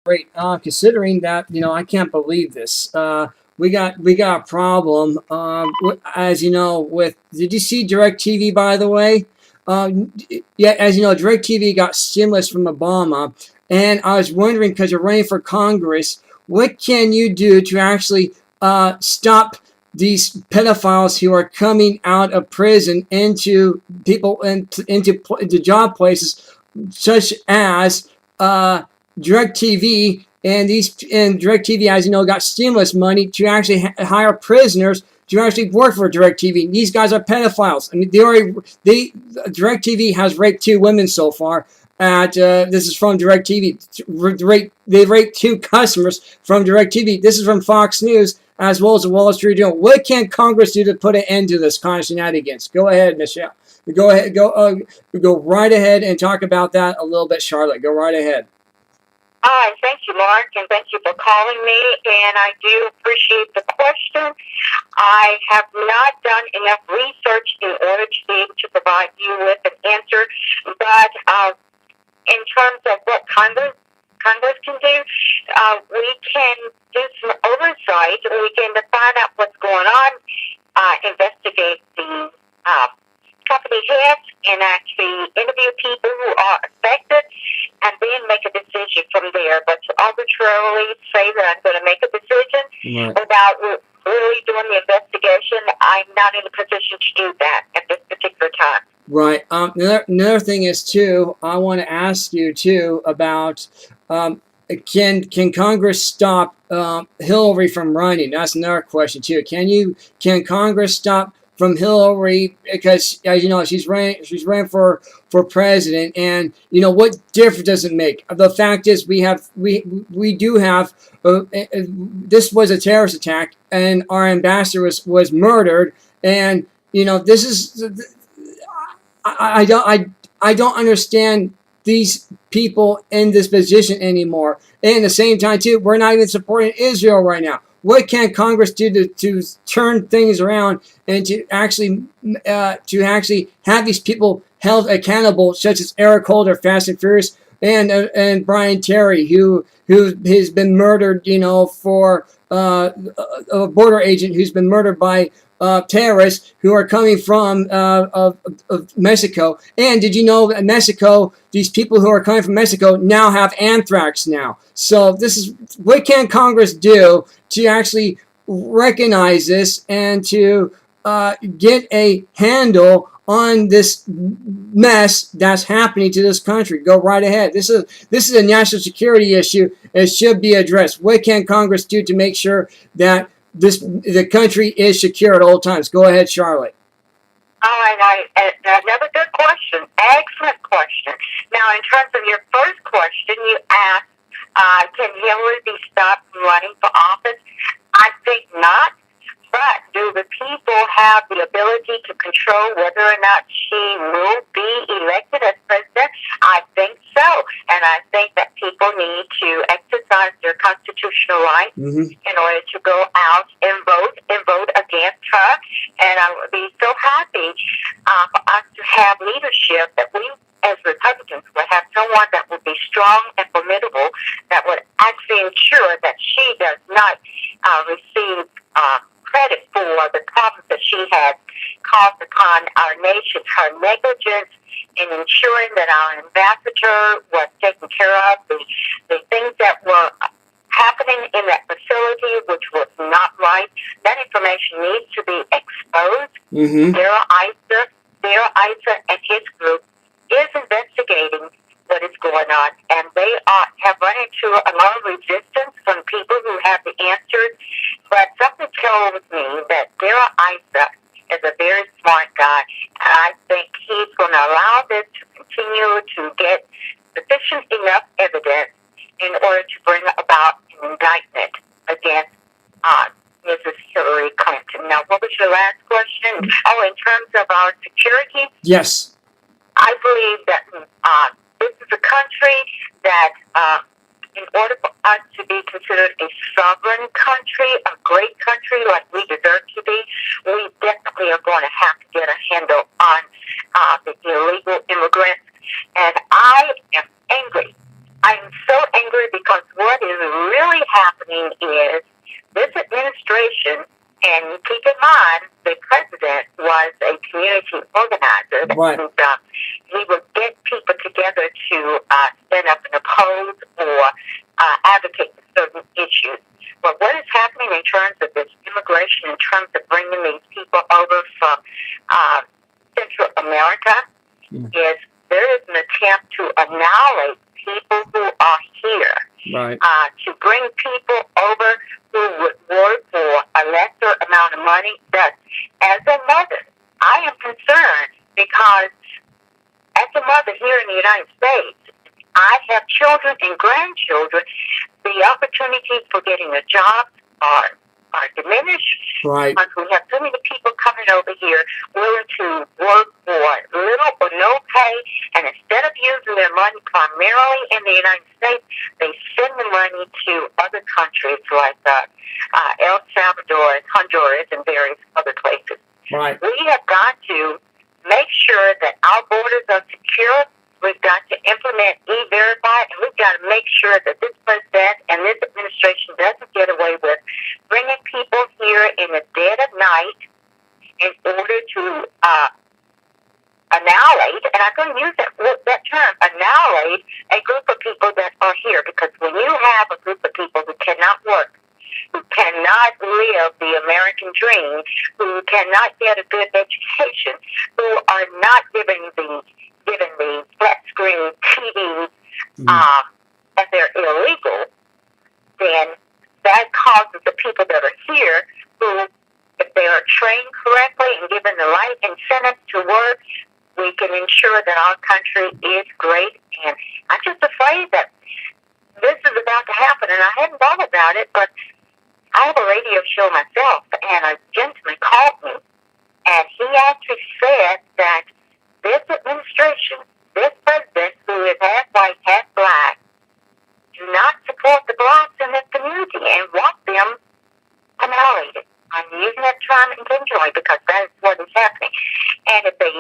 Great. Considering that, I can't believe this. We got a problem. As you know, with did you see DirecTV, by the way? Yeah, as you know, DirecTV got stimulus from Obama, and I was wondering, because you're running for Congress, what can you do to actually stop these pedophiles who are coming out of prison into people into job places such as DirecTV, and DirecTV, as you know, got stimulus money to actually hire prisoners to actually work for DirecTV. These guys are pedophiles. I mean, DirecTV has raped 2 women so far. This is from DirecTV. They raped 2 customers from DirecTV. This is from Fox News as well as the Wall Street Journal. What can Congress do to put an end to this kind of shenanigans? Go ahead, Michelle. Go ahead. Go right ahead and talk about that a little bit, Charlotte. Go right ahead. Hi, thank you, Mark, and thank you for calling me, and I do appreciate the question. I have not done enough research in order to be able to provide you with an answer, but in terms of what Congress can do, we can do some oversight. We can find out what's going on, investigate the company heads, and actually interview people who are affected, and then make a decision from there. But to arbitrarily say that I'm going to make a decision without really doing the investigation, I'm not in a position to do that at this particular time. Right. Another thing is too, I want to ask you too about can Congress stop Hillary from running? That's another question too. Can Congress stop from Hillary, because as you know, she's running for president, and what difference does it make? The fact is, we do have this was a terrorist attack, and our ambassador was murdered, and this is I don't understand these people in this position anymore. And at the same time too, we're not even supporting Israel right now. What can Congress do to turn things around and to actually have these people held accountable, such as Eric Holder, Fast and Furious, and Brian Terry, who has been murdered, for a border agent who's been murdered by terrorists who are coming from of Mexico. And did you know that in Mexico, these people who are coming from Mexico now have anthrax now? So this is what can Congress do to actually recognize this and to get a handle on this mess that's happening to this country? Go right ahead. This is a national security issue. It should be addressed. What can Congress do to make sure that the country is secure at all times? Go ahead, Charlotte. All right, another good question. Excellent question. Now, in terms of your first question, you asked, can Hillary be stopped from running for office? I think not. But do the people have the ability to control whether or not she will be elected as president? I think so. And I think that people need to exercise their constitutional right in order to go out and vote against her. And I would be so happy for us to have leadership that we, as Republicans, would have someone that would be strong and formidable, that would actually ensure that she does not receive credit for the problems that she has caused upon our nation. Her negligence in ensuring that our ambassador was taken care of, the things that were happening in that facility, which was not right, that information needs to be exposed. Daryl Issa and his group is investigating what is going on, and they have run into a lot of resistance from people who have the answers. But something tells me that Daryl Issa is a very smart guy, and I think he's going to allow this to continue to get sufficient enough evidence in order to bring about an indictment against Mrs. Hillary Clinton. Now, what was your last question? Oh, in terms of our security? Yes. I believe that this is a country that, in order for us to be considered a sovereign country, a great country like we deserve to be, we definitely are going to have to get a handle on the illegal immigrants. And I am angry. I am so angry because what happening is this administration, and keep in mind, the president was a community organizer. Right. And, he would get people together to stand up and oppose or advocate for certain issues. But what is happening in terms of this immigration, in terms of bringing these people over from Central America, is there is an attempt to annihilate people who are here. Right. To bring people over who would work for a lesser amount of money. But as a mother, I am concerned because as a mother here in the United States, I have children and grandchildren. The opportunities for getting a job are diminished. Right. Because we have so many people coming over here willing to work for little or no pay, and instead of using their money primarily in the United States, they send the money to other countries like El Salvador, Honduras, and various other places. Right. We have got to make sure that our borders are secure. We've got to implement E-Verify, and we've got to make sure that this president and this administration doesn't get away with bringing people here in the dead of night in order to annihilate, and I'm going to use that term, annihilate a group of people that are here. Because when you have a group of people who cannot work, who cannot live the American dream, who cannot get a good education, who are not given the flat screen TVs, and they're illegal, then that causes the people that are here who, if they are trained correctly and given the right incentives to work, we can ensure that our country is great. And I'm just afraid that this is about to happen, and I hadn't thought about it, but I have a radio show myself, and a gentleman called me, and he actually said that this administration, this president, who is half white, half black, do not support the blacks in this community and want them annihilated. I'm using that term intentionally because that is what is happening. And if they